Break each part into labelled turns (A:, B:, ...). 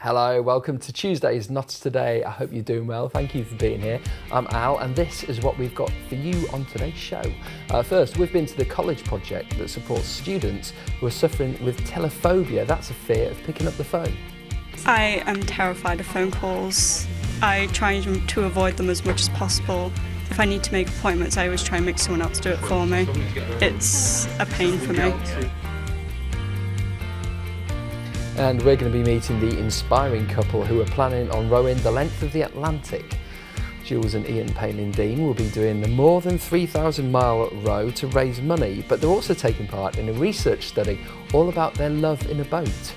A: Hello, welcome to Tuesday's Not Today. I hope you're doing well. Thank you for being here. I'm Al, and this is what we've got for you on today's show. First, we've been to the college project that supports students who are suffering with telephobia. That's a fear of picking up the phone.
B: I am terrified of phone calls. I try to avoid them as much as possible. If I need to make appointments, I always try and make someone else do it for me. It's a pain for me.
A: And we're going to be meeting the inspiring couple who are planning on rowing the length of the Atlantic. Jules and Ian Palin-Dean will be doing the more than 3,000 mile row to raise money, but they're also taking part in a research study all about their love in a boat.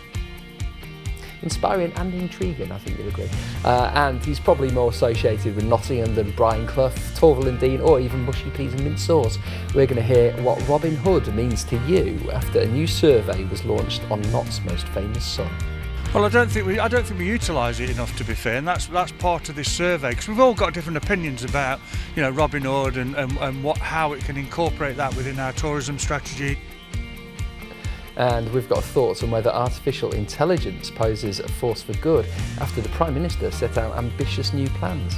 A: Inspiring and intriguing, I think you'll agree. And he's probably more associated with Nottingham than Brian Clough, Torvill and Dean, or even mushy peas and mint sauce. We're going to hear what Robin Hood means to you after a new survey was launched on Not's most famous son.
C: Well, I don't think we utilise it enough, to be fair, and that's part of this survey, because we've all got different opinions about, Robin Hood and how it can incorporate that within our tourism strategy.
A: And we've got thoughts on whether artificial intelligence poses a force for good after the Prime Minister set out ambitious new plans.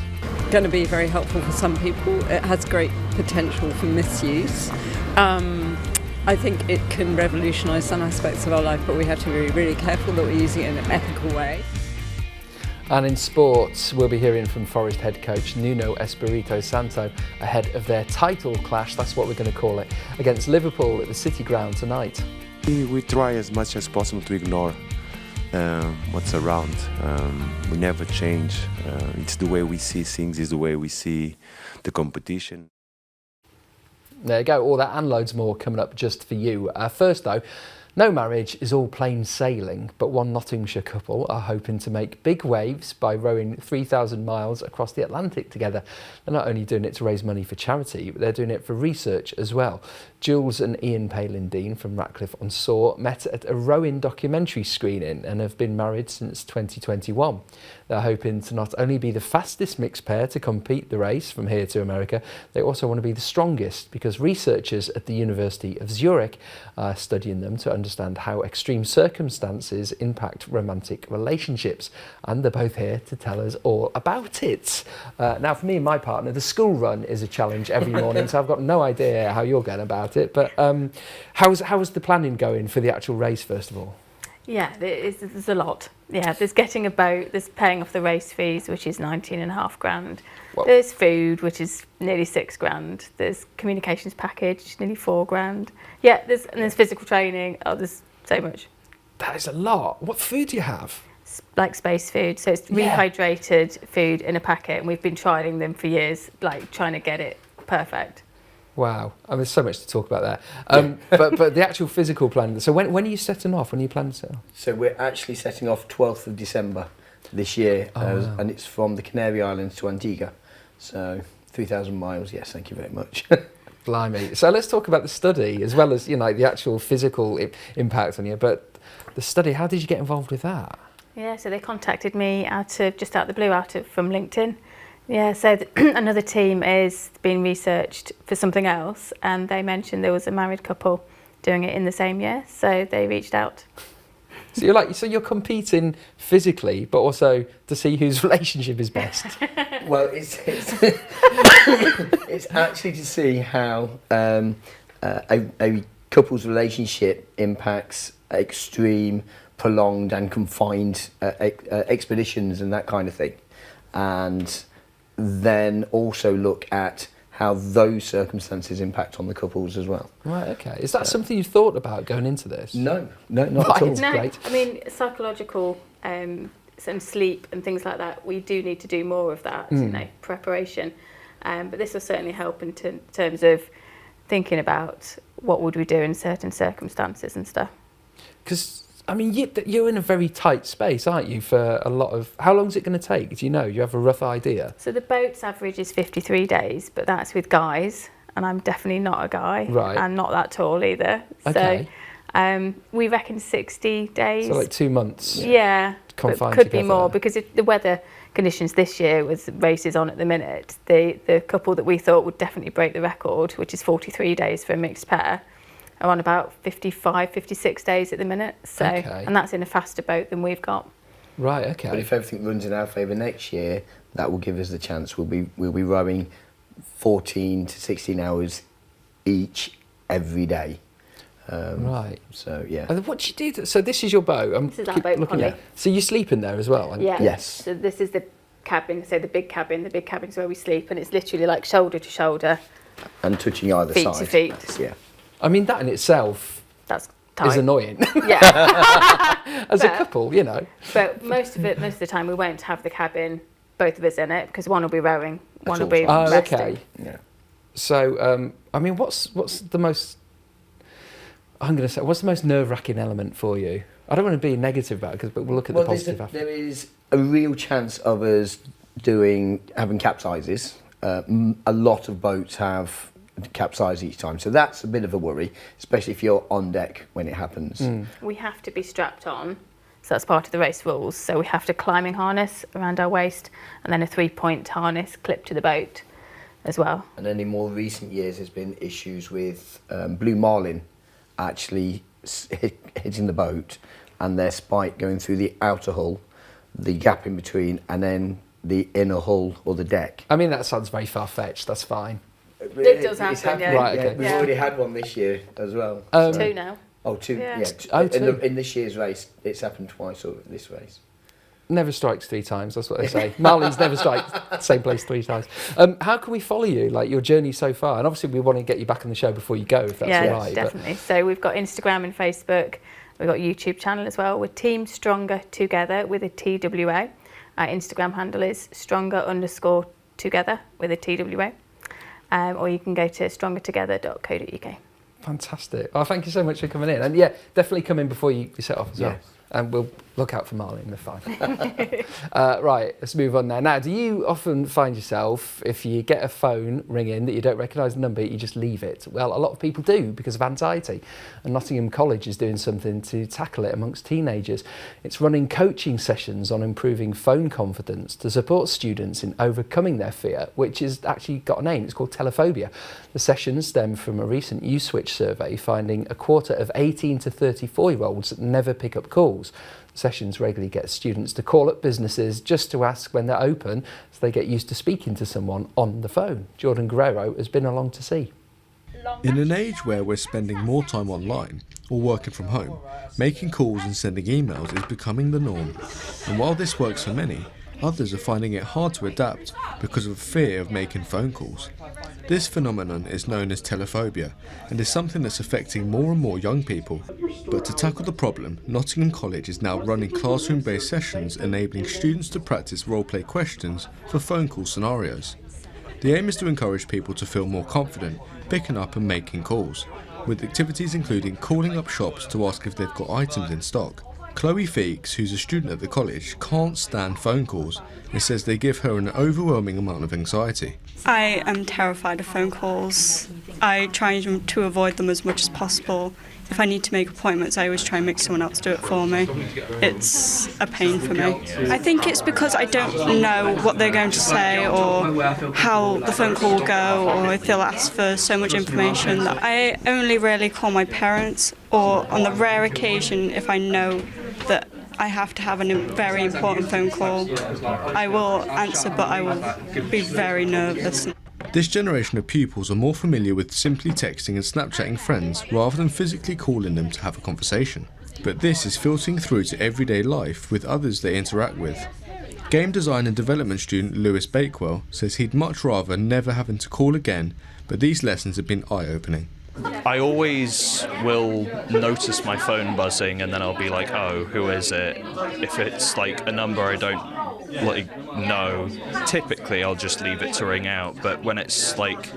D: Going to be very helpful for some people. It has great potential for misuse. I think it can revolutionise some aspects of our life, but we have to be really careful that we're using it in an ethical way.
A: And in sports, we'll be hearing from Forest head coach Nuno Espirito Santo ahead of their title clash, that's what we're going to call it, against Liverpool at the City Ground tonight.
E: We try as much as possible to ignore what's around. We never change. It's the way we see things, it's the way we see the competition.
A: There you go, all that and loads more coming up just for you. First though, no marriage is all plain sailing, but one Nottinghamshire couple are hoping to make big waves by rowing 3,000 miles across the Atlantic together. They're not only doing it to raise money for charity, but they're doing it for research as well. Jules and Ian Palin-Dean from Ratcliffe-on-Soar met at a rowing documentary screening and have been married since 2021. They're hoping to not only be the fastest mixed pair to compete the race from here to America, they also want to be the strongest, because researchers at the University of Zurich are studying them to understand how extreme circumstances impact romantic relationships. And they're both here to tell us all about it. Now, for me and my partner, the school run is a challenge every morning, so I've got no idea how you're going about it. But how's the planning going for the actual race, first of all?
F: Yeah, there's a lot. Yeah, there's getting a boat, there's paying off the race fees, which is 19.5 grand.
A: Whoa.
F: There's food, which is nearly 6 grand. There's communications package, nearly 4 grand. Yeah, there's physical training. Oh, there's so much.
A: That is a lot. What food do you have?
F: Like space food, so it's rehydrated food in a packet, and we've been trialing them for years, like trying to get it perfect.
A: Wow, there's so much to talk about there. But the actual physical plan. So when are you setting off? When are you planning to set off?
G: So we're actually setting off 12th of December this year,
A: wow.
G: And it's from the Canary Islands to Antigua. So 3,000 miles. Yes, thank you very much.
A: Blimey. So let's talk about the study as well as the actual physical impact on you. But the study, how did you get involved with that?
F: Yeah, so they contacted me just out the blue, from LinkedIn. Yeah, so another team is being researched for something else, and they mentioned there was a married couple doing it in the same year, so they reached out.
A: So you're competing physically, but also to see whose relationship is best.
G: Well, it's actually to see how a couple's relationship impacts extreme, prolonged and confined expeditions and that kind of thing, and then also look at how those circumstances impact on the couples as well.
A: Right, okay. Is that something you thought about going into this?
G: No, not at all.
F: No,
A: Great.
F: I mean, psychological and sleep and things like that, we do need to do more of that, preparation. But this will certainly help in terms of thinking about what would we do in certain circumstances and stuff.
A: Because you're in a very tight space, aren't you, for a lot of... How long is it going to take? Do you know? You have a rough idea?
F: So the boat's average is 53 days, but that's with guys, and I'm definitely not a guy.
A: Right.
F: I'm not that tall either.
A: Okay.
F: So we reckon 60 days.
A: So like 2 months?
F: Yeah, but
A: Confined
F: could
A: together.
F: be more, because if the weather conditions this year with races on at the minute, the couple that we thought would definitely break the record, which is 43 days for a mixed pair, are on about 55, 56 days at the minute. So,
A: Okay.
F: and that's in a faster boat than we've got.
A: Right,
G: But
A: okay.
G: if everything runs in our favour next year, that will give us the chance. We'll be rowing 14 to 16 hours each every day.
A: Right.
G: So yeah.
A: And what do you do? So this is your boat. I'm
F: This is our
A: keep
F: boat,
A: looking
F: Polly.
A: at. So you sleep in there as well? and-
F: Yeah.
G: Yes.
F: So this is the cabin, so the big cabin. The big cabin's where we sleep, and it's literally like shoulder to shoulder.
G: And touching either
F: Feet to
G: side.
F: feet.
G: Yeah.
A: I mean, that in itself
F: That's tight.
A: is annoying.
F: Yeah.
A: As a
F: But-
A: couple, you know.
F: But most of the time, we won't have the cabin, both of us in it, because one will be rowing, one will
G: That's
F: be
G: all.
A: Oh,
F: resting.
A: okay.
G: Yeah.
A: So, I mean, what's the most... I'm going to say, what's the most nerve-wracking element for you? I don't want to be negative about it, but we'll look at the positive after.
G: There is a real chance of us having capsizes. A lot of boats have capsize each time, so that's a bit of a worry, especially if you're on deck when it happens.
F: We have to be strapped on, so that's part of the race rules. So we have to climbing harness around our waist, and then a 3-point harness clipped to the boat as well.
G: And then in more recent years, there's been issues with blue marlin actually hitting the boat, and their spike going through the outer hull, the gap in between, and then the inner hull or the deck.
A: I mean, that sounds very far-fetched. That's fine.
F: It does
G: It's
F: happen, yeah.
G: happening,
A: Right, okay.
G: We've
F: Yeah.
G: already had one this year as well.
F: 2 now.
G: Oh, two.
F: Yeah.
G: Yeah.
A: Oh, two.
G: In this year's race, it's happened twice over this race.
A: Never strikes 3 times, that's what they say. Marlins never strike same place 3 times. How can we follow you, like your journey so far? And obviously we want to get you back on the show before you go, if that's
F: Yeah,
A: all right.
F: definitely. So we've got Instagram and Facebook. We've got a YouTube channel as well. We're Team Stronger Together with a TWA. Our Instagram handle is stronger_together with a TWA. Or you can go to strongertogether.co.uk.
A: Fantastic. Oh, thank you so much for coming in. And yeah, definitely come in before you set off as well.
G: Yes.
A: And we'll look out for Marlin, they're fine. Right, let's move on now. Now, do you often find yourself, if you get a phone ringing that you don't recognise the number, you just leave it? Well, a lot of people do because of anxiety. And Nottingham College is doing something to tackle it amongst teenagers. It's running coaching sessions on improving phone confidence to support students in overcoming their fear, which has actually got a name. It's called telephobia. The sessions stem from a recent Uswitch survey finding a quarter of 18 to 34-year-olds never pick up calls. Sessions regularly get students to call up businesses just to ask when they're open, so they get used to speaking to someone on the phone. Jordan Guerrero has been along to see.
H: In an age where we're spending more time online or working from home, making calls and sending emails is becoming the norm. And while this works for many, others are finding it hard to adapt because of fear of making phone calls. This phenomenon is known as telephobia and is something that's affecting more and more young people. But to tackle the problem, Nottingham College is now running classroom-based sessions enabling students to practice role-play questions for phone call scenarios. The aim is to encourage people to feel more confident picking up and making calls, with activities including calling up shops to ask if they've got items in stock. Chloe Feeks, who's a student at the college, can't stand phone calls and says they give her an overwhelming amount of anxiety.
B: I am terrified of phone calls. I try to avoid them as much as possible. If I need to make appointments, I always try and make someone else do it for me. It's a pain for me. I think it's because I don't know what they're going to say or how the phone call will go, or if they'll ask for so much information. I only really call my parents, or on the rare occasion if I know that I have to have a very important phone call, I will answer, but I will be very nervous.
H: This generation of pupils are more familiar with simply texting and Snapchatting friends rather than physically calling them to have a conversation. But this is filtering through to everyday life with others they interact with. Game design and development student Lewis Bakewell says he'd much rather never having to call again, but these lessons have been eye-opening.
I: I always will notice my phone buzzing and then I'll be like, oh, who is it? If it's like a number I don't know, typically I'll just leave it to ring out, but when it's like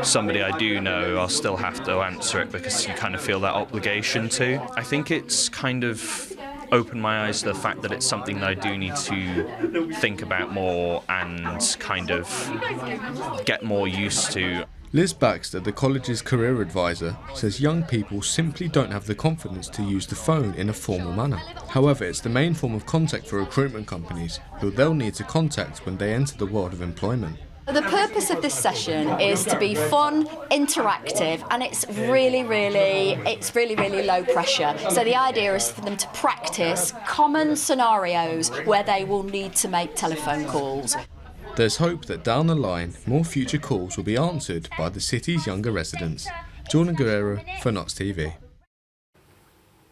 I: somebody I do know, I'll still have to answer it because you kind of feel that obligation to. I think it's kind of opened my eyes to the fact that it's something that I do need to think about more and kind of get more used to.
H: Liz Baxter, the college's career advisor, says young people simply don't have the confidence to use the phone in a formal manner. However, it's the main form of contact for recruitment companies, who they'll need to contact when they enter the world of employment.
J: The purpose of this session is to be fun, interactive, and it's really low pressure. So the idea is for them to practice common scenarios where they will need to make telephone calls.
H: There's hope that down the line, more future calls will be answered by the city's younger residents. Jordan Guerrero for Notts TV.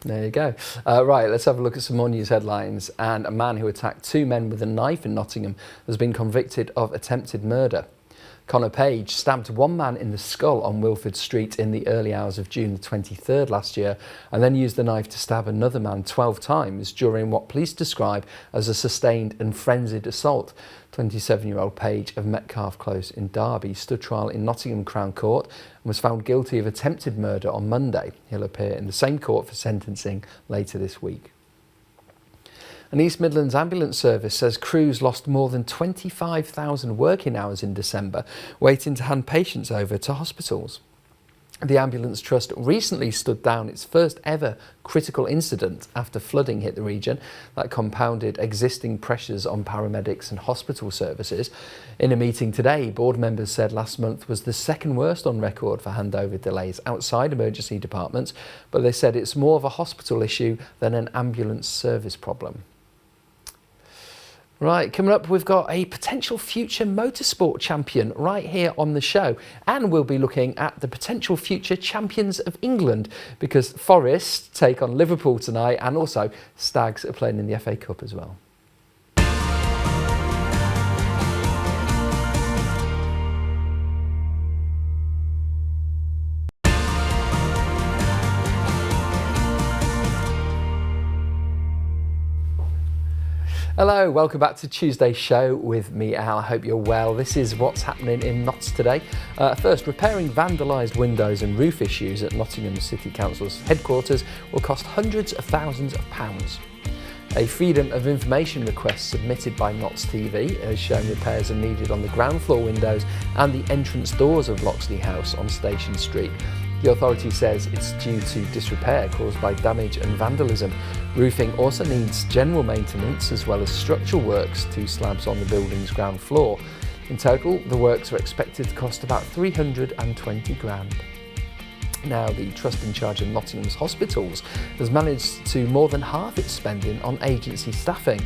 A: There you go. Right, let's have a look at some more news headlines. And a man who attacked two men with a knife in Nottingham has been convicted of attempted murder. Connor Page stabbed one man in the skull on Wilford Street in the early hours of June the 23rd last year, and then used the knife to stab another man 12 times during what police describe as a sustained and frenzied assault. 27-year-old Page of Metcalfe Close in Derby stood trial in Nottingham Crown Court and was found guilty of attempted murder on Monday. He'll appear in the same court for sentencing later this week. An East Midlands ambulance service says crews lost more than 25,000 working hours in December waiting to hand patients over to hospitals. The Ambulance Trust recently stood down its first ever critical incident after flooding hit the region that compounded existing pressures on paramedics and hospital services. In a meeting today, board members said last month was the second worst on record for handover delays outside emergency departments, but they said it's more of a hospital issue than an ambulance service problem. Right, coming up, we've got a potential future motorsport champion right here on the show, and we'll be looking at the potential future champions of England because Forest take on Liverpool tonight, and also Stags are playing in the FA Cup as well. Hello, welcome back to Tuesday's show with me, Al. I hope you're well. This is what's happening in Notts today. First, repairing vandalised windows and roof issues at Nottingham City Council's headquarters will cost hundreds of thousands of pounds. A Freedom of Information request submitted by Notts TV has shown repairs are needed on the ground floor windows and the entrance doors of Loxley House on Station Street. The authority says it's due to disrepair caused by damage and vandalism. Roofing also needs general maintenance as well as structural works to slabs on the building's ground floor. In total, the works are expected to cost about 320 grand. Now, the trust in charge of Nottingham's hospitals has managed to more than halve its spending on agency staffing.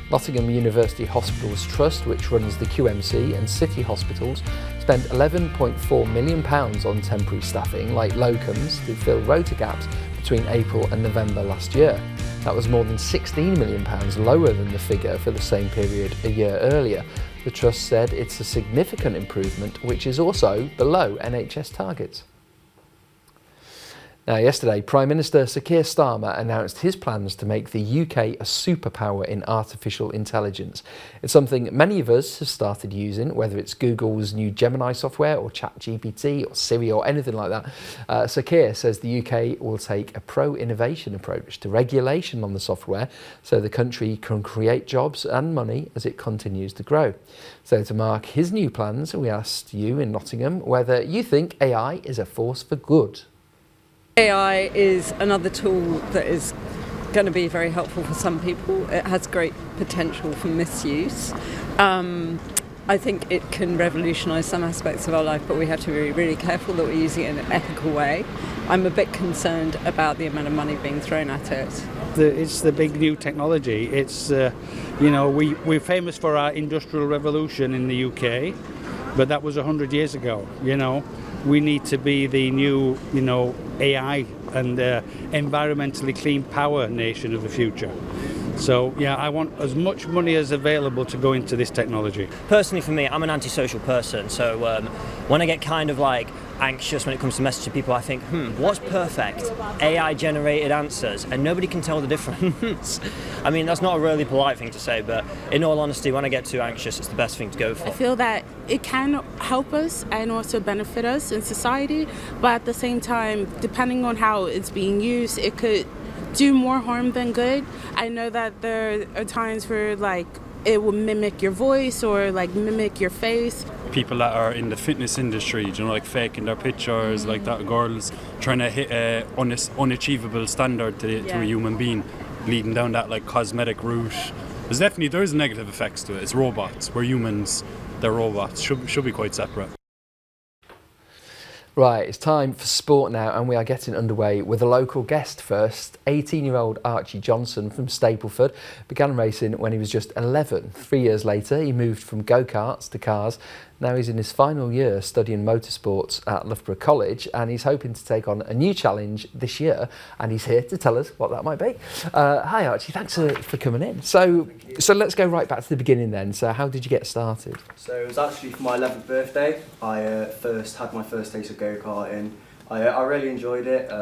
A: Nottingham University Hospitals Trust, which runs the QMC and City Hospitals, spent £11.4 million on temporary staffing, like locums, to fill rota gaps between April and November last year. That was more than £16 million lower than the figure for the same period a year earlier. The Trust said it's a significant improvement, which is also below NHS targets. Now, yesterday, Prime Minister Sir Keir Starmer announced his plans to make the UK a superpower in artificial intelligence. It's something many of us have started using, whether it's Google's new Gemini software or ChatGPT or Siri or anything like that. Sir Keir says the UK will take a pro-innovation approach to regulation on the software so the country can create jobs and money as it continues to grow. So to mark his new plans, we asked you in Nottingham whether you think AI is a force for good.
D: AI is another tool that is going to be very helpful for some people. It has great potential for misuse. I think it can revolutionise some aspects of our life, but we have to be really careful that we're using it in an ethical way. I'm a bit concerned about the amount of money being thrown at it.
K: It's the big new technology. It's, we're famous for our industrial revolution in the UK, but that was 100 years ago, We need to be the new, AI and environmentally clean power nation of the future. So, I want as much money as available to go into this technology.
L: Personally, for me, I'm an antisocial person, so when I get kind of anxious when it comes to messaging people, I think, what's perfect? AI-generated answers, and nobody can tell the difference. I mean, that's not a really polite thing to say, but in all honesty, when I get too anxious, it's the best thing to go for.
M: I feel that it can help us and also benefit us in society, but at the same time, depending on how it's being used, it could do more harm than good. I know that there are times where it will mimic your voice or mimic your face.
N: People that are in the fitness industry, faking their pictures, like that, girls trying to hit a unachievable standard to a human being, leading down that cosmetic route. There is negative effects to it. It's robots. We're humans. they're robots. Should be quite separate.
A: Right, it's time for sport now, and we are getting underway with a local guest first. 18-year-old Archie Johnson from Stapleford began racing when he was just 11. 3 years later, he moved from go-karts to cars. Now he's in his final year studying motorsports at Loughborough College, and he's hoping to take on a new challenge this year, and he's here to tell us what that might be. Hi Archie, thanks for coming in. So let's go right back to the beginning then. So how did you get started?
O: So it was actually for my 11th birthday. I first had my first taste of go-karting. I really enjoyed it.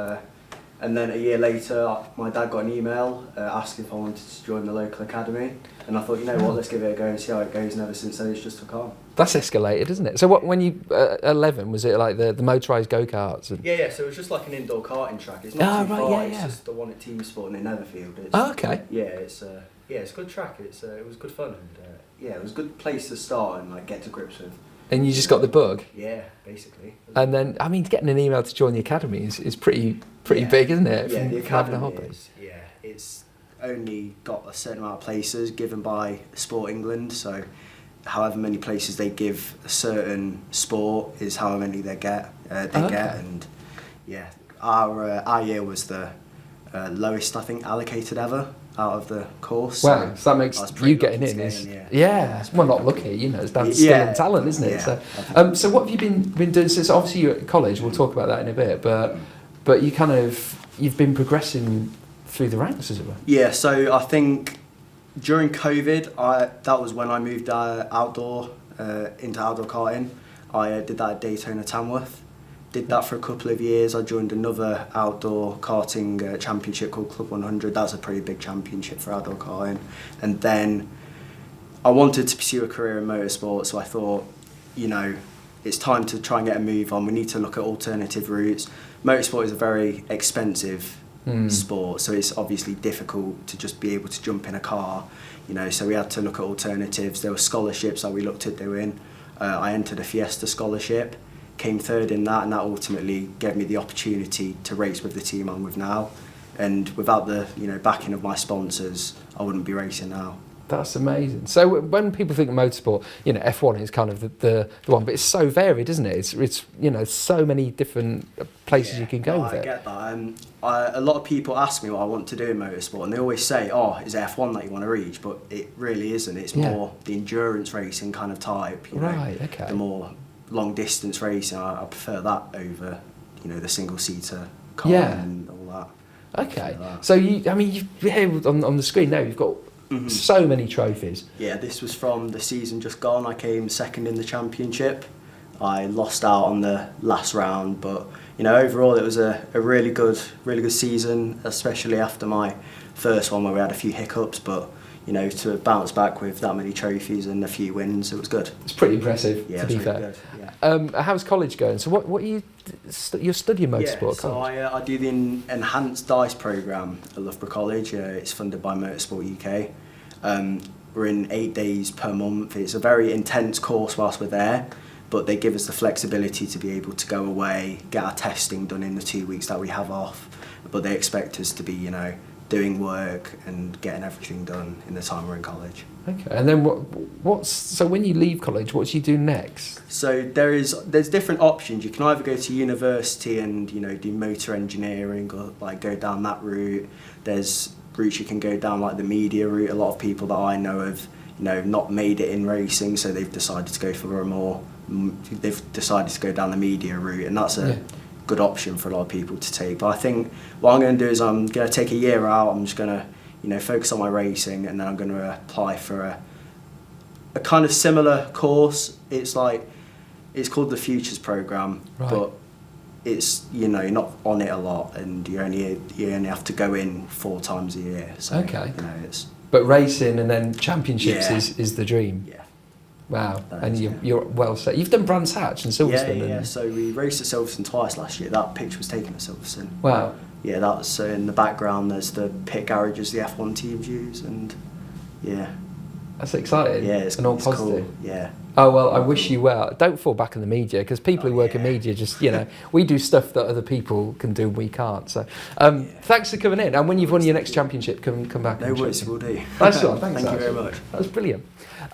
O: And then a year later, my dad got an email asking if I wanted to join the local academy. And I thought, you know what, let's give it a go and see how it goes. And ever since then, it's just took on.
A: That's escalated, isn't it? So what, when you 11, was it like the motorised go-karts? And...
O: Yeah, so it was just like an indoor karting track. It's not too far, it's just the one at Team Sport in Netherfield. It's,
A: okay.
O: Yeah, it's a good track. It was good fun. And, it was a good place to start and like get to grips with.
A: And you just got the bug?
O: Yeah, basically.
A: And then, I mean, getting an email to join the academy is pretty big, isn't it?
O: Yeah, the
A: having a
O: academy
A: hobby.
O: It's only got a certain amount of places given by Sport England, so however many places they give a certain sport is however many they get, and yeah, our year was the lowest I think allocated ever out of the course.
A: Wow, so that makes you getting in is well, not lucky, you know, it's down to skill and talent, isn't it? So what have you been doing since? Obviously you're at college, we'll talk about that in a bit, but you've been progressing through the ranks, as it were.
O: Yeah, so I think during COVID, that was when I moved into outdoor karting. I did that at Daytona Tamworth. Did that for a couple of years. I joined another outdoor karting championship called Club 100. That's a pretty big championship for outdoor karting. And then I wanted to pursue a career in motorsport, so I thought, you know, it's time to try and get a move on. We need to look at alternative routes. Motorsport is a very expensive sport, so it's obviously difficult to just be able to jump in a car, you know, so we had to look at alternatives. There were scholarships that we looked at doing. I entered a Fiesta scholarship, came third in that, and that ultimately gave me the opportunity to race with the team I'm with now, and without the backing of my sponsors, I wouldn't be racing now.
A: That's amazing. So when people think of motorsport, you know, F1 is kind of the one, but it's so varied, isn't it? It's you know, so many different places you can go with it.
O: I get that. A lot of people ask me what I want to do in motorsport, and they always say, oh, is it F1 that you want to reach? But it really isn't. It's more the endurance racing kind of type. You know,
A: right, okay.
O: The more long distance racing, I prefer that over, you know, the single seater car and all that.
A: Okay. So you've here on the screen now, you've got so many trophies.
O: Yeah, this was from the season just gone. I came second in the championship. I lost out on the last round, but you know, overall it was a really good season, especially after my first one where we had a few hiccups, but you know, to bounce back with that many trophies and a few wins, it was good.
A: It's pretty impressive, to be fair.
O: Good, yeah.
A: How's college going? So what are you're studying motorsport at college?
O: So I do the enhanced DICE programme at Loughborough College. It's funded by Motorsport UK. We're in 8 days per month. It's a very intense course whilst we're there, but they give us the flexibility to be able to go away, get our testing done in the 2 weeks that we have off, but they expect us to be, you know, doing work and getting everything done in the time we're in college.
A: Okay, and then so when you leave college, what do you do next?
O: So there's different options. You can either go to university and, you know, do motor engineering or like go down that route. There's routes you can go down like the media route. A lot of people that I know have, you know, not made it in racing, so they've decided to go they've decided to go down the media route, and that's a good option for a lot of people to take. But I think what I'm going to do is I'm going to take a year out. I'm just going to, you know, focus on my racing, and then I'm going to apply for a kind of similar course. It's called the Futures Programme, but it's, you know, you're not on it a lot, and you only have to go in 4 times a year. So, you know, it's.
A: But racing and then championships is the dream.
O: Yeah.
A: Wow, and you're well set. You've done Brands Hatch and Silverstone.
O: Yeah. So we raced at Silverstone twice last year. That picture was taken at Silverstone.
A: Wow.
O: Yeah, that's in the background. There's the pit garages the F1 teams use, and yeah.
A: That's exciting.
O: Yeah, it's
A: all positive.
O: Cool. Yeah.
A: Oh, well, I wish you well. Don't fall back on the media, because people who work in media just, we do stuff that other people can do and we can't. So thanks for coming in. And when you've won your next championship, come back.
O: No worries, we'll do.
A: Nice one. Thanks,
O: Thank you very much.
A: That was brilliant.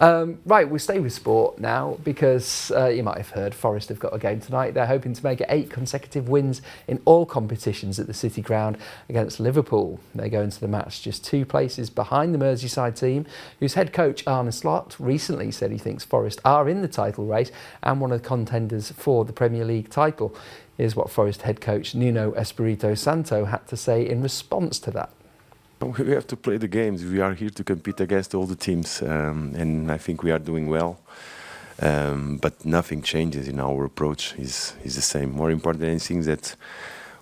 A: Right, we'll stay with sport now, because you might have heard Forest have got a game tonight. They're hoping to make it 8 consecutive wins in all competitions at the City Ground against Liverpool. They go into the match just 2 places behind the Merseyside team, whose head coach Arne Slot recently said he thinks Forest are in the title race and one of the contenders for the Premier League title. Here's what Forest head coach Nuno Espirito Santo had to say in response to that.
E: We have to play the games. We are here to compete against all the teams, and I think we are doing well. But nothing changes in our approach. Is the same. More important than anything is that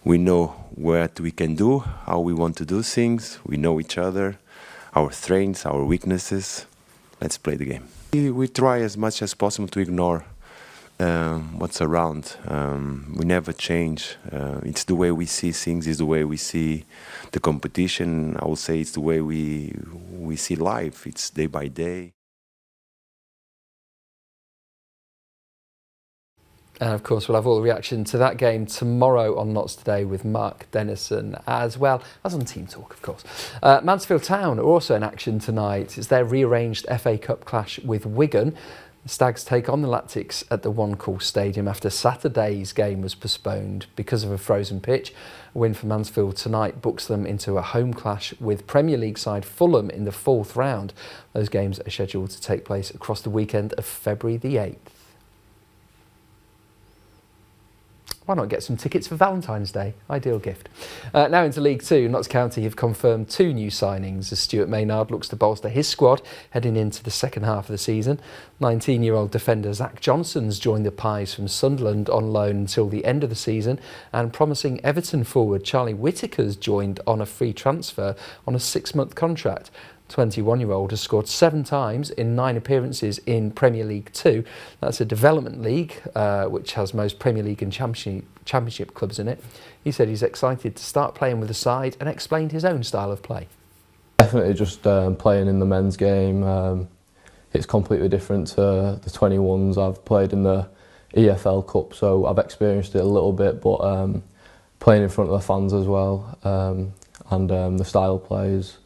E: we know what we can do, how we want to do things. We know each other, our strengths, our weaknesses. Let's play the game. We try as much as possible to ignore what's around. We never change. It's the way we see things, it's the way we see the competition. I would say it's the way we see life. It's day by day.
A: And of course, we'll have all the reaction to that game tomorrow on Notts Today with Mark Dennison, as well as on Team Talk, of course. Mansfield Town are also in action tonight. It's their rearranged FA Cup clash with Wigan. The Stags take on the Lactics at the One Call Stadium after Saturday's game was postponed because of a frozen pitch. A win for Mansfield tonight books them into a home clash with Premier League side Fulham in the 4th round. Those games are scheduled to take place across the weekend of February the 8th. Why not get some tickets for Valentine's Day? Ideal gift. Now into League Two, Notts County have confirmed 2 new signings as Stuart Maynard looks to bolster his squad heading into the second half of the season. 19-year-old defender Zach Johnson's joined the Pies from Sunderland on loan until the end of the season, and promising Everton forward Charlie Whittaker's joined on a free transfer on a 6-month contract. 21-year-old has scored 7 times in 9 appearances in Premier League 2. That's a development league, which has most Premier League and Championship clubs in it. He said he's excited to start playing with the side and explained his own style of play.
P: Definitely just playing in the men's game. It's completely different to the 21s. I've played in the EFL Cup, so I've experienced it a little bit, but playing in front of the fans as well, and the style of play is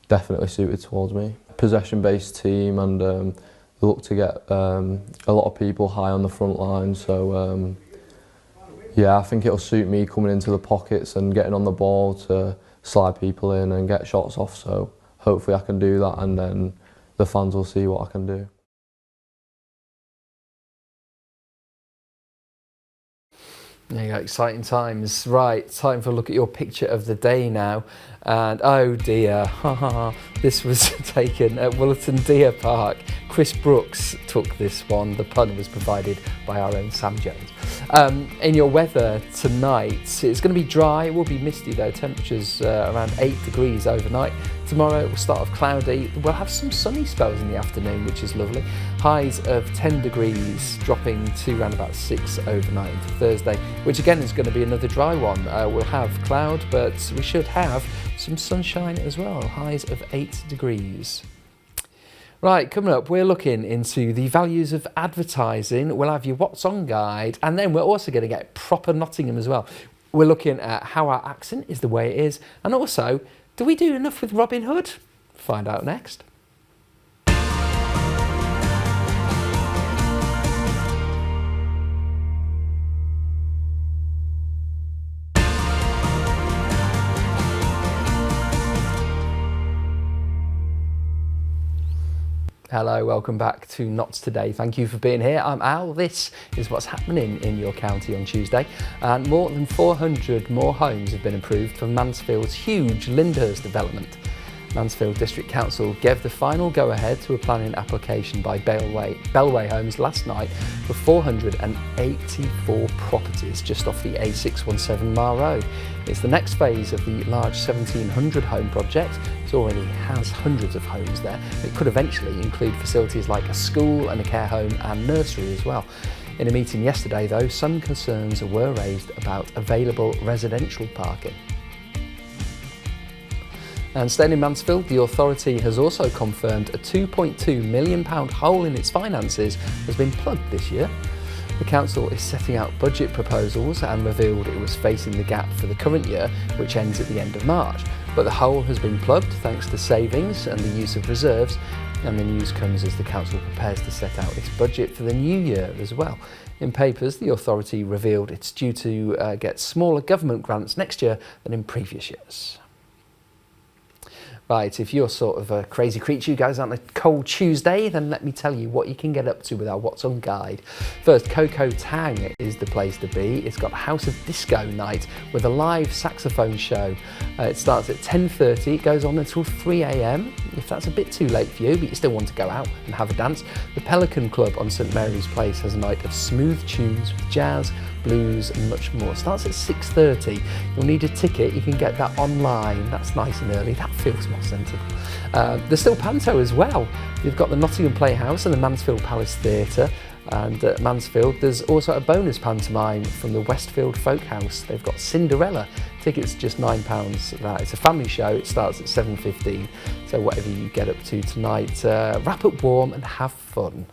P: definitely suited towards me. Possession-based team, and they look to get a lot of people high on the front line, so yeah, I think it'll suit me coming into the pockets and getting on the ball to slide people in and get shots off, so hopefully I can do that, and then the fans will see what I can do.
A: There you go, exciting times. Right, time for a look at your picture of the day now. And oh dear, this was taken at Willerton Deer Park. Chris Brooks took this one. The pun was provided by our own Sam Jones. In your weather tonight, it's going to be dry. It will be misty though. Temperatures around 8 degrees overnight. Tomorrow it will start off cloudy. We'll have some sunny spells in the afternoon, which is lovely. Highs of 10 degrees, dropping to around about 6 overnight into Thursday, which again is going to be another dry one. We'll have cloud, but we should have some sunshine as well. Highs of 8 degrees. Right, coming up, we're looking into the values of advertising. We'll have your What's On guide, and then we're also going to get proper Nottingham as well. We're looking at how our accent is the way it is, and also, do we do enough with Robin Hood? Find out next. Hello, welcome back to Notts Today. Thank you for being here. I'm Al. This is what's happening in your county on Tuesday. And more than 400 more homes have been approved for Mansfield's huge Lyndhurst development. Mansfield District Council gave the final go-ahead to a planning application by Bellway Homes last night for 484 properties just off the A617 Mar Road. It's the next phase of the large 1,700 home project. It already has hundreds of homes there. It could eventually include facilities like a school and a care home and nursery as well. In a meeting yesterday though, some concerns were raised about available residential parking. And staying in Mansfield, the authority has also confirmed a £2.2 million hole in its finances has been plugged this year. The council is setting out budget proposals and revealed it was facing the gap for the current year, which ends at the end of March. But the hole has been plugged thanks to savings and the use of reserves, and the news comes as the council prepares to set out its budget for the new year as well. In papers, the authority revealed it's due to get smaller government grants next year than in previous years. Right, if you're sort of a crazy creature who goes on a cold Tuesday, then let me tell you what you can get up to with our What's On guide. First, Coco Tang is the place to be. It's got a House of Disco night with a live saxophone show. It starts at 10:30, it goes on until 3 a.m. If that's a bit too late for you, but you still want to go out and have a dance, the Pelican Club on St Mary's Place has a night of smooth tunes with jazz, blues and much more. Starts at 6:30. You'll need a ticket. You can get that online. That's nice and early. That feels more sensible. There's still Panto as well. You've got the Nottingham Playhouse and the Mansfield Palace Theatre. And at Mansfield, there's also a bonus pantomime from the Westfield Folk House. They've got Cinderella. Tickets just £9 for that. It's a family show. It starts at 7:15. So whatever you get up to tonight, wrap up warm and have fun.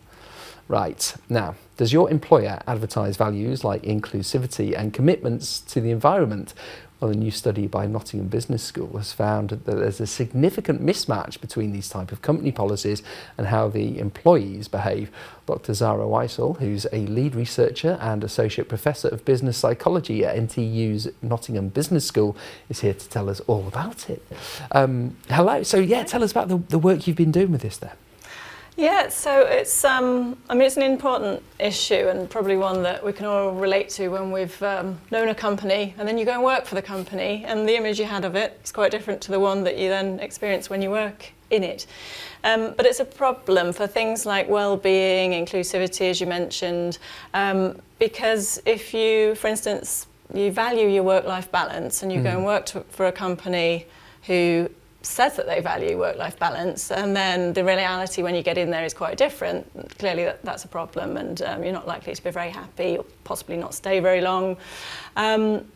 A: Right, now, does your employer advertise values like inclusivity and commitments to the environment? Well, a new study by Nottingham Business School has found that there's a significant mismatch between these type of company policies and how the employees behave. Dr. Zara Weissel, who's a lead researcher and associate professor of business psychology at NTU's Nottingham Business School, is here to tell us all about it. Hello, so yeah, tell us about the work you've been doing with this there.
Q: Yeah, so it's it's an important issue and probably one that we can all relate to when we've known a company and then you go and work for the company and the image you had of it is quite different to the one that you then experience when you work in it. But it's a problem for things like well-being, inclusivity, as you mentioned, because if you, for instance, you value your work-life balance and you go and work for a company who says that they value work-life balance, and then the reality when you get in there is quite different. Clearly that's a problem, and you're not likely to be very happy or possibly not stay very long.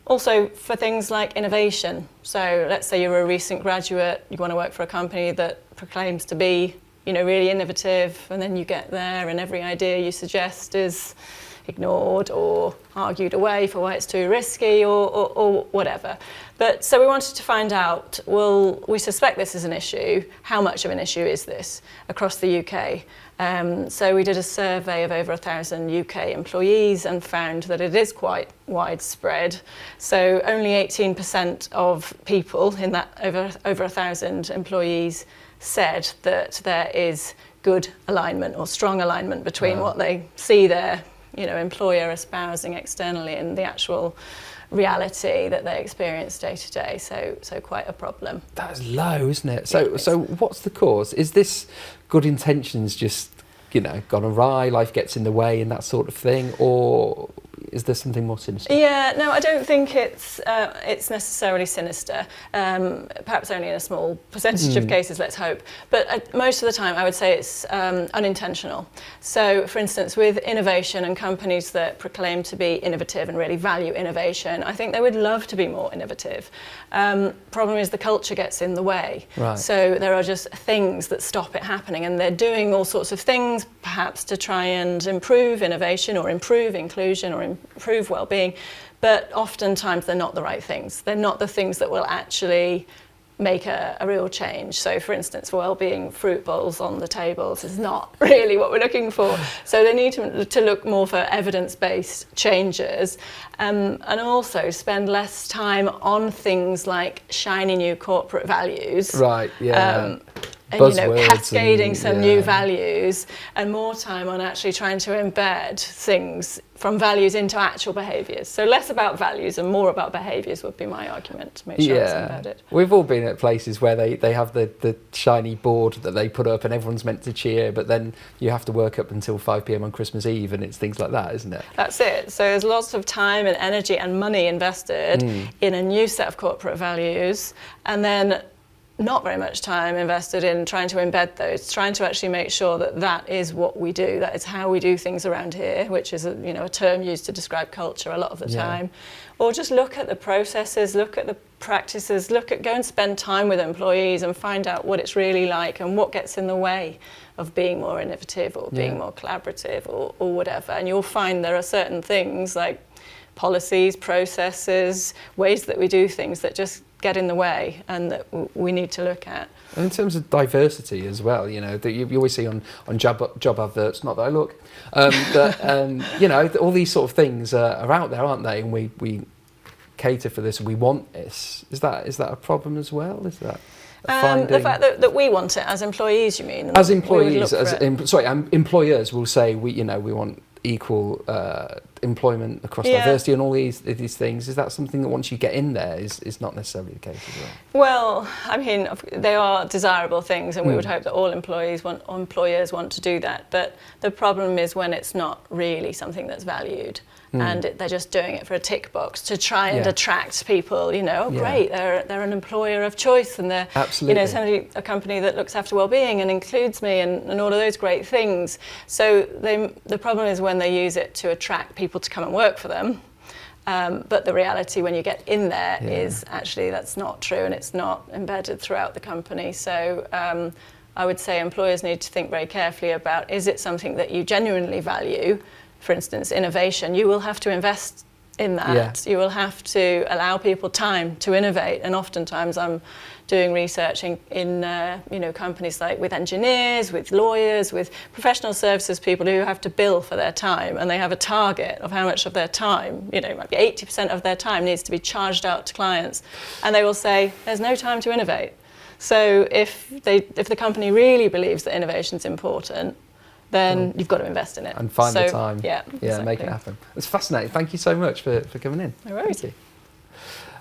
Q: Also for things like innovation. So let's say you're a recent graduate, you want to work for a company that proclaims to be, really innovative, and then you get there and every idea you suggest is ignored or argued away for why it's too risky or whatever. But so we wanted to find out, well, we suspect this is an issue. How much of an issue is this across the UK? So we did a survey of over 1,000 UK employees and found that it is quite widespread. So only 18% of people in that over 1,000 employees said that there is good alignment or strong alignment between what they see their employer espousing externally and the actual reality that they experience day to day. So quite a problem.
A: That's low, isn't it? So what's the cause? Is this good intentions just, gone awry, life gets in the way and that sort of thing, or is there something more sinister?
Q: Yeah, no, I don't think it's necessarily sinister. Perhaps only in a small percentage of cases, let's hope. But most of the time, I would say it's unintentional. So, for instance, with innovation and companies that proclaim to be innovative and really value innovation, I think they would love to be more innovative. Problem is the culture gets in the way.
A: Right.
Q: So there are just things that stop it happening, and they're doing all sorts of things, perhaps to try and improve innovation or improve inclusion or improve well-being, but oftentimes they're not the right things. They're not the things that will actually make a real change. So for instance, for well-being, fruit bowls on the tables is not really what we're looking for. So they need to look more for evidence-based changes, and also spend less time on things like shiny new corporate values.
A: Right, yeah.
Q: And cascading some new values, and more time on actually trying to embed things from values into actual behaviours. So less about values and more about behaviours would be my argument, to make sure it's embedded.
A: We've all been at places where they have the shiny board that they put up and everyone's meant to cheer, but then you have to work up until 5 p.m. on Christmas Eve, and it's things like that, isn't it?
Q: That's it. So there's lots of time and energy and money invested in a new set of corporate values, and then not very much time invested in trying to embed those, trying to actually make sure that that is what we do, that is how we do things around here, which is a term used to describe culture a lot of the time. Or just look at the processes, look at the practices, go and spend time with employees and find out what it's really like and what gets in the way of being more innovative or being more collaborative or whatever. And you'll find there are certain things like policies, processes, ways that we do things that just get in the way and that we need to look at.
A: And in terms of diversity as well, that you always see on job adverts, not that I look, that all these sort of things are out there, aren't they? And we cater for this, we want this. Is that a problem as well? Is that
Q: the fact that we want it as employees, you mean?
A: As employees, employers will say we want equal employment across diversity and all these things. Is that something that once you get in there is not necessarily the case as well?
Q: Well, I mean, they are desirable things, and we would hope that all employers want to do that. But the problem is when it's not really something that's valued. And they're just doing it for a tick box to try and attract people. Great, they're an employer of choice, and they're a company that looks after well-being and includes me, and all of those great things. So the problem is when they use it to attract people to come and work for them. But the reality when you get in there is actually that's not true, and it's not embedded throughout the company. So I would say employers need to think very carefully about, is it something that you genuinely value? For instance, innovation, you will have to invest in that. You will have to allow people time to innovate. And oftentimes I'm doing research in companies like with engineers, with lawyers, with professional services people who have to bill for their time, and they have a target of how much of their time, it might be 80% of their time needs to be charged out to clients. And they will say, there's no time to innovate. So if the company really believes that innovation's important, then you've got to invest in it.
A: And find the time.
Q: Yeah, exactly.
A: Make it happen. It's fascinating. Thank you so much for coming in.
Q: No worries.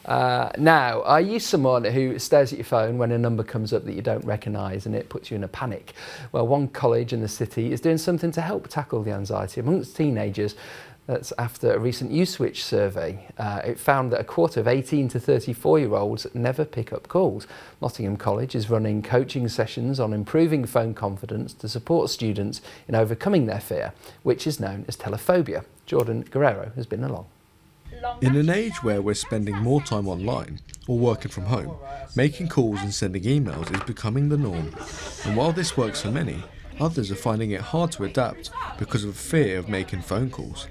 A: Now, are you someone who stares at your phone when a number comes up that you don't recognise and it puts you in a panic? Well, one college in the city is doing something to help tackle the anxiety amongst teenagers. That's after a recent Uswitch survey. It found that a quarter of 18 to 34-year-olds never pick up calls. Nottingham College is running coaching sessions on improving phone confidence to support students in overcoming their fear, which is known as telephobia. Jordan Guerrero has been along.
H: In an age where we're spending more time online or working from home, making calls and sending emails is becoming the norm. And while this works for many, others are finding it hard to adapt because of a fear of making phone calls.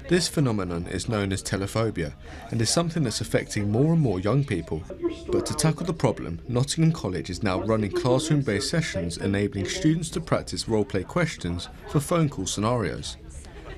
H: This phenomenon is known as telephobia and is something that's affecting more and more young people. But to tackle the problem, Nottingham College is now running classroom-based sessions enabling students to practice role-play questions for phone call scenarios.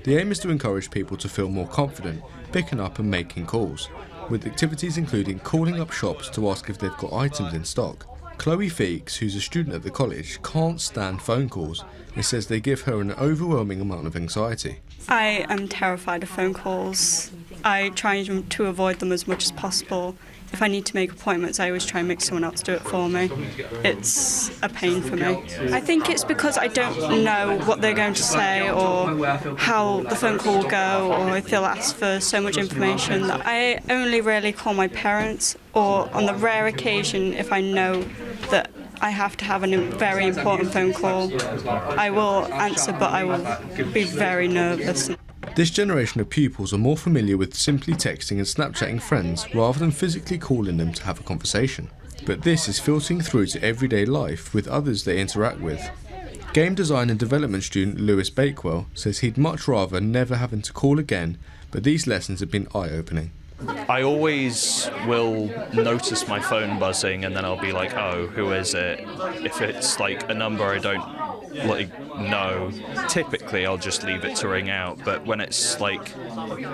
H: The aim is to encourage people to feel more confident picking up and making calls, with activities including calling up shops to ask if they've got items in stock. Chloe Feeks, who's a student at the college, can't stand phone calls and says they give her an overwhelming amount of anxiety.
B: I am terrified of phone calls. I try to avoid them as much as possible. If I need to make appointments, I always try and make someone else do it for me. It's a pain for me. I think it's because I don't know what they're going to say or how the phone call will go, or if they'll ask for so much information. That I only really call my parents, or on the rare occasion if I know that I have to have a very important phone call, I will answer, but I will be very nervous.
H: This generation of pupils are more familiar with simply texting and Snapchatting friends rather than physically calling them to have a conversation. But this is filtering through to everyday life with others they interact with. Game design and development student Lewis Bakewell says he'd much rather never having to call again, but these lessons have been eye-opening.
I: I always will notice my phone buzzing and then I'll be like, oh, who is it? If it's like a number I don't know, typically I'll just leave it to ring out, but when it's like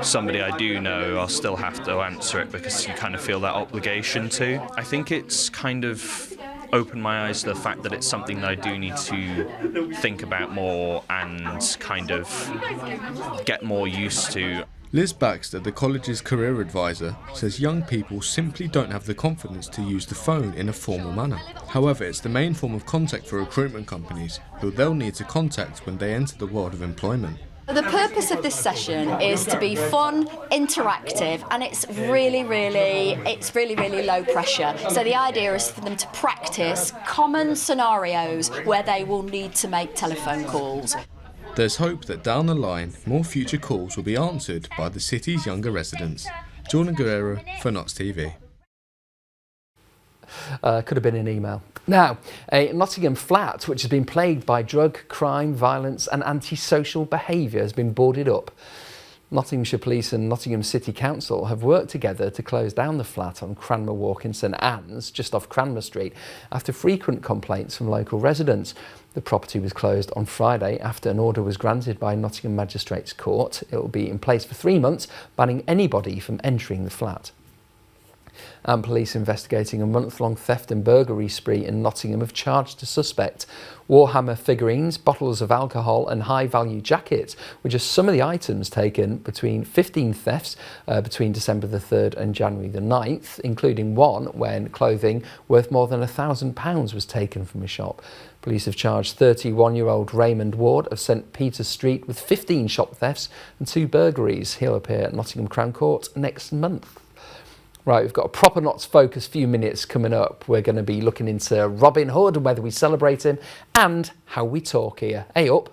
I: somebody I do know, I'll still have to answer it because you kind of feel that obligation to. I think it's kind of opened my eyes to the fact that it's something that I do need to think about more and kind of get more used to.
H: Liz Baxter, the college's career advisor, says young people simply don't have the confidence to use the phone in a formal manner. However, it's the main form of contact for recruitment companies, who they'll need to contact when they enter the world of employment.
J: The purpose of this session is to be fun, interactive, and it's really low pressure. So the idea is for them to practice common scenarios where they will need to make telephone calls.
H: There's hope that down the line, more future calls will be answered by the city's younger residents. Jordan Guerrero for Notts TV.
A: Could have been an email. Now, a Nottingham flat which has been plagued by drug, crime, violence and antisocial behaviour has been boarded up. Nottinghamshire Police and Nottingham City Council have worked together to close down the flat on Cranmer Walk in St Anne's, just off Cranmer Street, after frequent complaints from local residents. The property was closed on Friday after an order was granted by Nottingham Magistrates Court. It will be in place for 3 months, banning anybody from entering the flat. And police investigating a month-long theft and burglary spree in Nottingham have charged a suspect. Warhammer figurines, bottles of alcohol and high-value jackets were just some of the items taken between 15 thefts between December the 3rd and January the 9th, including one when clothing worth more than £1,000 was taken from a shop. Police have charged 31-year-old Raymond Ward of St Peter's Street with 15 shop thefts and 2 burglaries. He'll appear at Nottingham Crown Court next month. Right, we've got a proper Notts Focus few minutes coming up. We're going to be looking into Robin Hood and whether we celebrate him and how we talk here. Hey up.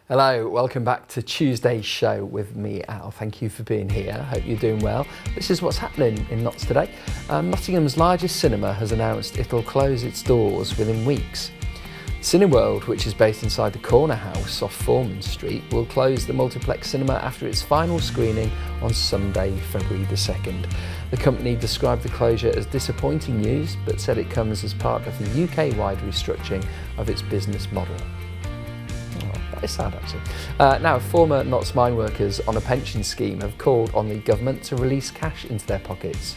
A: Hello, welcome back to Tuesday's show with me, Al. Thank you for being here. I hope you're doing well. This is what's happening in Notts today. Nottingham's largest cinema has announced it'll close its doors within weeks. Cineworld, which is based inside the Corner House off Foreman Street, will close the multiplex cinema after its final screening on Sunday, February the 2nd. The company described the closure as disappointing news, but said it comes as part of the UK-wide restructuring of its business model. It's sad, actually. Now, former Notts mine workers on a pension scheme have called on the government to release cash into their pockets.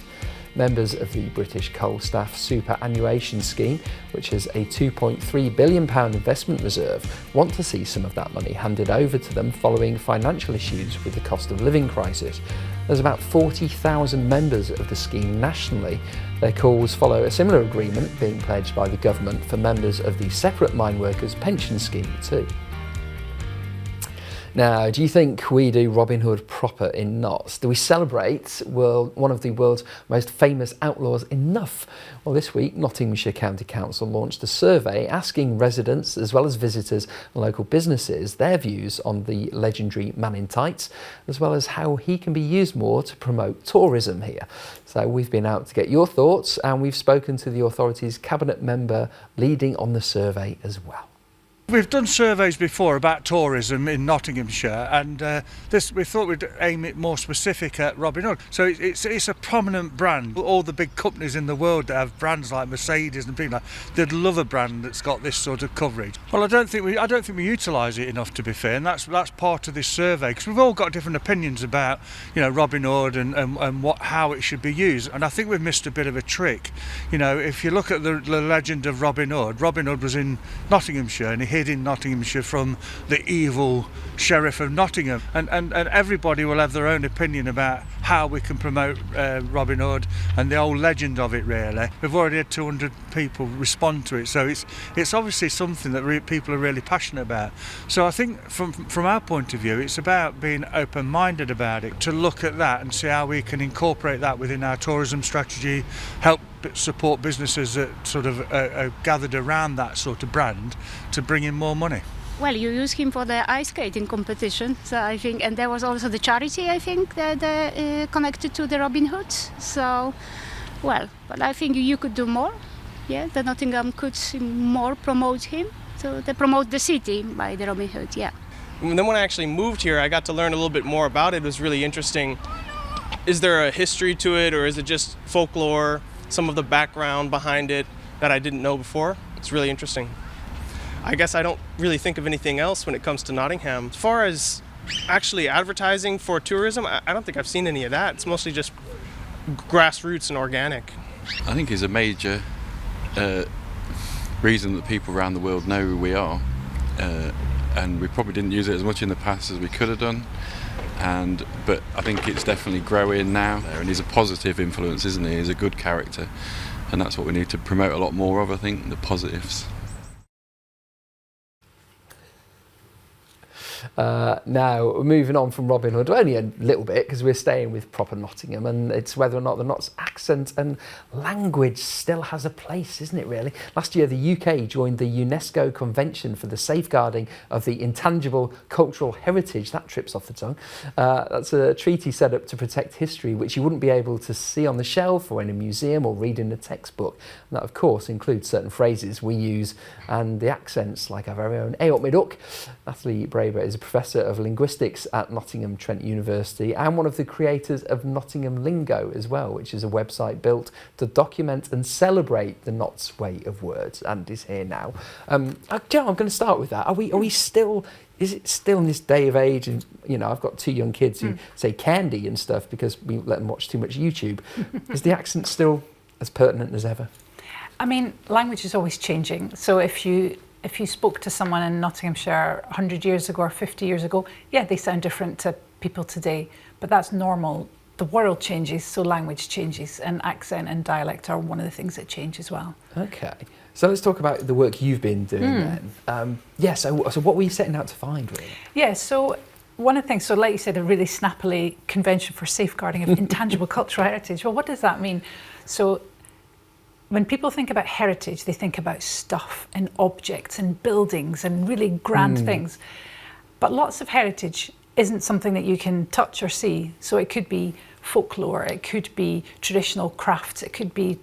A: Members of the British Coal Staff Superannuation Scheme, which has a £2.3 billion investment reserve, want to see some of that money handed over to them following financial issues with the cost of living crisis. There's about 40,000 members of the scheme nationally. Their calls follow a similar agreement being pledged by the government for members of the separate mine workers pension scheme too. Now, do you think we do Robin Hood proper in Notts? Do we celebrate one of the world's most famous outlaws enough? Well, this week, Nottinghamshire County Council launched a survey asking residents, as well as visitors and local businesses, their views on the legendary Man in Tights, as well as how he can be used more to promote tourism here. So we've been out to get your thoughts, and we've spoken to the authority's cabinet member leading on the survey as well.
C: We've done surveys before about tourism in Nottinghamshire, and we thought we'd aim it more specific at Robin Hood. So it's a prominent brand. All the big companies in the world that have brands like Mercedes and people like they'd love a brand that's got this sort of coverage. Well, I don't think we utilise it enough, to be fair, and that's part of this survey, because we've all got different opinions about Robin Hood and how it should be used, and I think we've missed a bit of a trick. If you look at the legend of Robin Hood was in Nottinghamshire, and he hid in Nottinghamshire from the evil sheriff of Nottingham, and everybody will have their own opinion about how we can promote Robin Hood and the old legend of it. Really, we've already had 200 people respond to it, so it's obviously something that people are really passionate about. So I think from our point of view, it's about being open-minded about it, to look at that and see how we can incorporate that within our tourism strategy, help support businesses that sort of are gathered around that sort of brand to bring in more money.
R: Well, you use him for the ice skating competition, so I think, and there was also the charity, I think, that connected to the Robin Hood. So, well, but I think you could do more. Yeah, the Nottingham could more promote him, so they promote the city by the Robin Hood. Yeah.
S: And then when I actually moved here, I got to learn a little bit more about it. It was really interesting. Is there a history to it, or is it just folklore? Some of the background behind it that I didn't know before. It's really interesting. I guess I don't really think of anything else when it comes to Nottingham. As far as actually advertising for tourism, I don't think I've seen any of that. It's mostly just grassroots and organic.
T: I think it's a major reason that people around the world know who we are, and we probably didn't use it as much in the past as we could have done. but I think it's definitely growing now, and he's a positive influence, isn't he? He's a good character, and that's what we need to promote a lot more of, I think, the positives.
A: Now, moving on from Robin Hood, only a little bit, because we're staying with proper Nottingham, and it's whether or not the Not's accent and language still has a place, isn't it, really? Last year, the UK joined the UNESCO Convention for the Safeguarding of the Intangible Cultural Heritage. That trips off the tongue. That's a treaty set up to protect history, which you wouldn't be able to see on the shelf or in a museum or read in a textbook. And that, of course, includes certain phrases we use and the accents, like our very own "Hey up me duck." Natalie Braber is a Professor of Linguistics at Nottingham Trent University and one of the creators of Nottingham Lingo as well, which is a website built to document and celebrate the Not's way of words, and is here now. Joe, I'm going to start with that. Are we still... Is it still in this day of age? And, you know, I've got 2 young kids who say candy and stuff because we let them watch too much YouTube. Is the accent still as pertinent as ever?
U: I mean, language is always changing. So if you spoke to someone in Nottinghamshire 100 years ago or 50 years ago, yeah, they sound different to people today, but that's normal. The world changes, so language changes, and accent and dialect are one of the things that change as well.
A: Okay. So let's talk about the work you've been doing then. So what were you setting out to find, really?
U: Yeah, so one of the things, so like you said, a really snappily Convention for Safeguarding of Intangible Cultural Heritage. Well, what does that mean? So when people think about heritage, they think about stuff and objects and buildings and really grand things. But lots of heritage isn't something that you can touch or see. So it could be folklore, it could be traditional crafts, it could be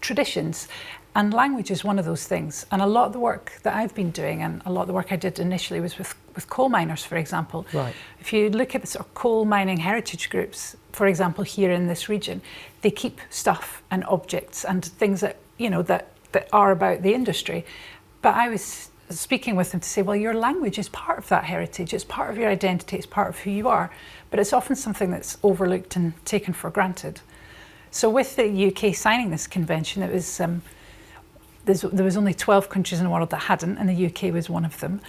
U: traditions. And language is one of those things. And a lot of the work that I've been doing, and a lot of the work I did initially was with coal miners, for example. Right. If you look at the sort of coal mining heritage groups, for example, here in this region, they keep stuff and objects and things that, you know, that are about the industry. But I was speaking with them to say, well, your language is part of that heritage. It's part of your identity. It's part of who you are. But it's often something that's overlooked and taken for granted. So with the UK signing this convention, it was... there was only 12 countries in the world that hadn't, and the UK was one of them.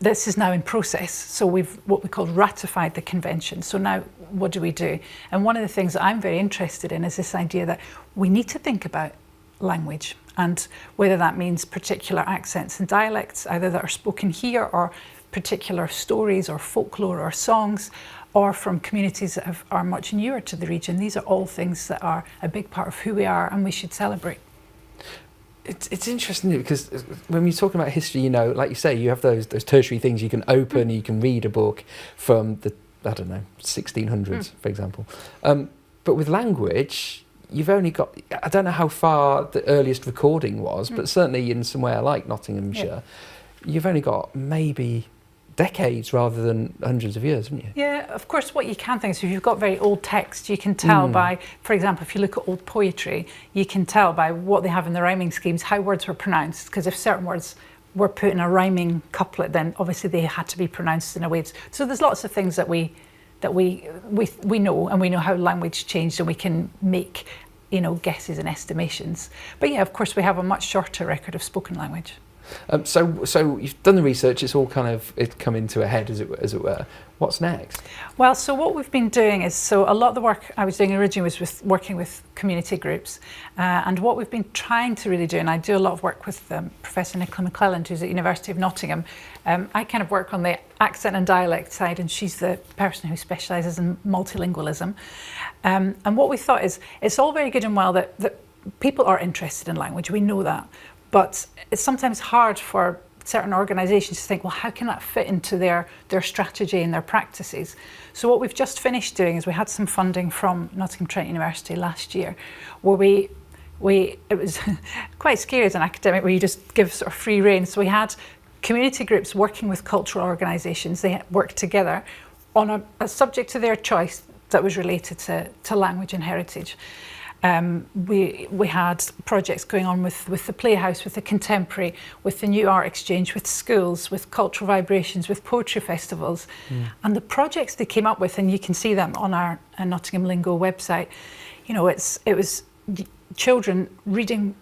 U: This is now in process, so we've what we call ratified the convention. So now what do we do? And one of the things that I'm very interested in is this idea that we need to think about language, and whether that means particular accents and dialects, either that are spoken here or particular stories or folklore or songs, or from communities that are much newer to the region. These are all things that are a big part of who we are and we should celebrate.
A: It's interesting because when we're talking about history, you know, like you say, you have those tertiary things you can open, you can read a book from the, 1600s, for example. But with language, you've only got, I don't know how far the earliest recording was, but certainly in somewhere like Nottinghamshire, you've only got maybe decades rather than hundreds of years, haven't you?
U: Yeah, of course, what you can think is if you've got very old text, you can tell by, for example, if you look at old poetry, you can tell by what they have in the rhyming schemes how words were pronounced, because if certain words were put in a rhyming couplet, then obviously they had to be pronounced in a way. So there's lots of things that we know, and we know how language changed, and we can make, you know, guesses and estimations. But yeah, of course, we have a much shorter record of spoken language.
A: So you've done the research, it's all it's come into a head, as it were. What's next?
U: Well, so what we've been doing is, so a lot of the work I was doing originally was working with community groups, and what we've been trying to really do, and I do a lot of work with Professor Nicola McClelland, who's at University of Nottingham. I kind of work on the accent and dialect side, and she's the person who specialises in multilingualism. And what we thought is, it's all very good and well that people are interested in language, we know that. But it's sometimes hard for certain organisations to think, well, how can that fit into their strategy and their practices? So what we've just finished doing is we had some funding from Nottingham Trent University last year, where it was quite scary as an academic, where you just give sort of free rein. So we had community groups working with cultural organisations. They worked together on a subject to their choice that was related to language and heritage. We had projects going on with the Playhouse, with the Contemporary, with the New Art Exchange, with schools, with cultural vibrations, with poetry festivals. And the projects they came up with, and you can see them on our Nottingham Lingo website, you know, it was children reading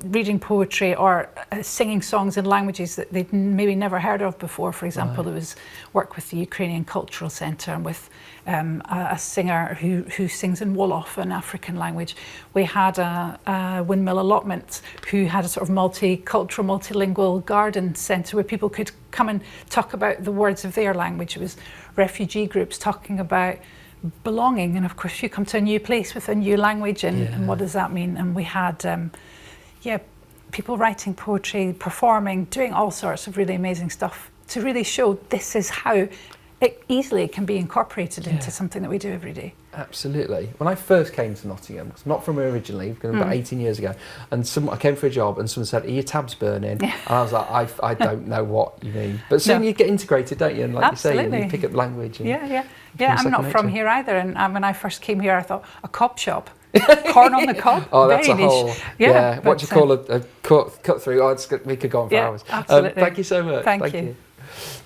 U: reading poetry or singing songs in languages that they'd maybe never heard of before. For example, there was work with the Ukrainian Cultural Centre and with a singer who sings in Wolof, an African language. We had a Windmill Allotment who had a sort of multicultural, multilingual garden centre where people could come and talk about the words of their language. It was refugee groups talking about belonging, and of course you come to a new place with a new language and what does that mean? And we had people writing poetry, performing, doing all sorts of really amazing stuff to really show this is how it easily can be incorporated into something that we do every day.
A: Absolutely. When I first came to Nottingham, because I'm not from here originally, about 18 years ago, and I came for a job and someone said, "Are your tabs burning?" And I was like, I don't know what you mean. But soon you get integrated, don't you? And like you say, you pick up language. And
U: Yeah, I'm not from here either. And when I first came here, I thought, a cob shop? Corn on the cob?
A: Oh, that's
U: very
A: a whole...
U: niche.
A: What do you call a cut through? Oh, we could go on for hours.
U: Absolutely.
A: Thank you so much.
U: Thank you.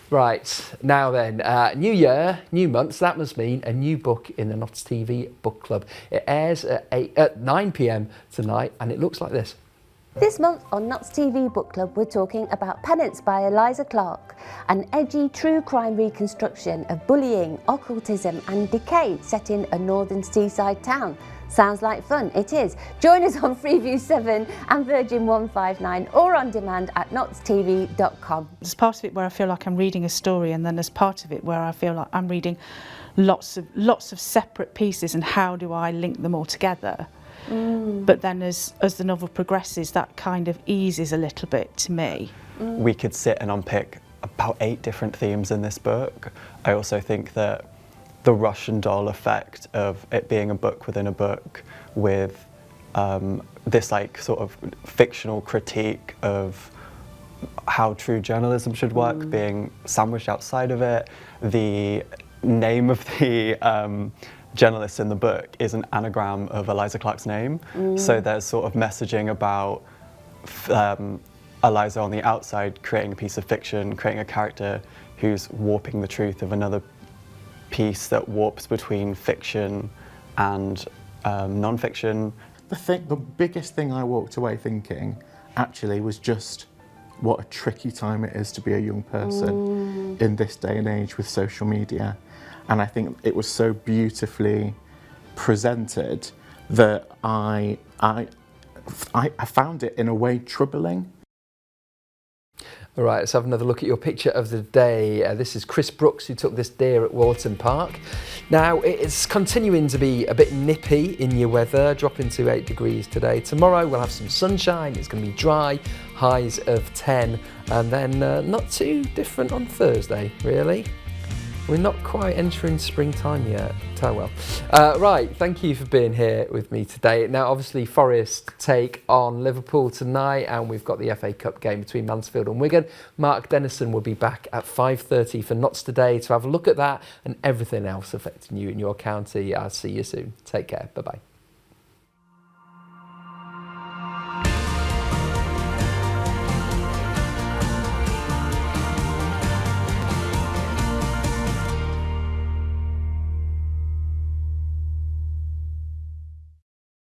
A: Right, now then, new year, new months, that must mean a new book in the Notts TV Book Club. It airs at 9 p.m. tonight, and it looks like this.
F: This month on Notts TV Book Club, we're talking about Penance by Eliza Clark, an edgy true crime reconstruction of bullying, occultism and decay set in a northern seaside town. Sounds like fun, it is. Join us on Freeview 7 and Virgin 159 or on demand at nottstv.com.
V: There's part of it where I feel like I'm reading a story, and then there's part of it where I feel like I'm reading lots of separate pieces, and how do I link them all together? But then as the novel progresses, that kind of eases a little bit to me.
W: We could sit and unpick about 8 different themes in this book. I also think that the Russian doll effect of it being a book within a book with this like sort of fictional critique of how true journalism should work being sandwiched outside of it. The name of the journalist in the book is an anagram of Eliza Clark's name. So there's sort of messaging about Eliza on the outside creating a piece of fiction, creating a character who's warping the truth of another piece that warps between fiction and non-fiction.
X: The biggest thing I walked away thinking actually was just what a tricky time it is to be a young person in this day and age with social media. And I think it was so beautifully presented that I found it in a way troubling.
A: All right, let's have another look at your picture of the day. This is Chris Brooks, who took this deer at Walton Park. Now, it's continuing to be a bit nippy in your weather, dropping to 8 degrees today. Tomorrow, we'll have some sunshine. It's going to be dry, highs of 10, and then not too different on Thursday, really. We're not quite entering springtime yet. Oh well. Right, thank you for being here with me today. Now, obviously, Forest take on Liverpool tonight, and we've got the FA Cup game between Mansfield and Wigan. Mark Dennison will be back at 5:30 for Notts Today to have a look at that and everything else affecting you in your county. I'll see you soon. Take care. Bye-bye.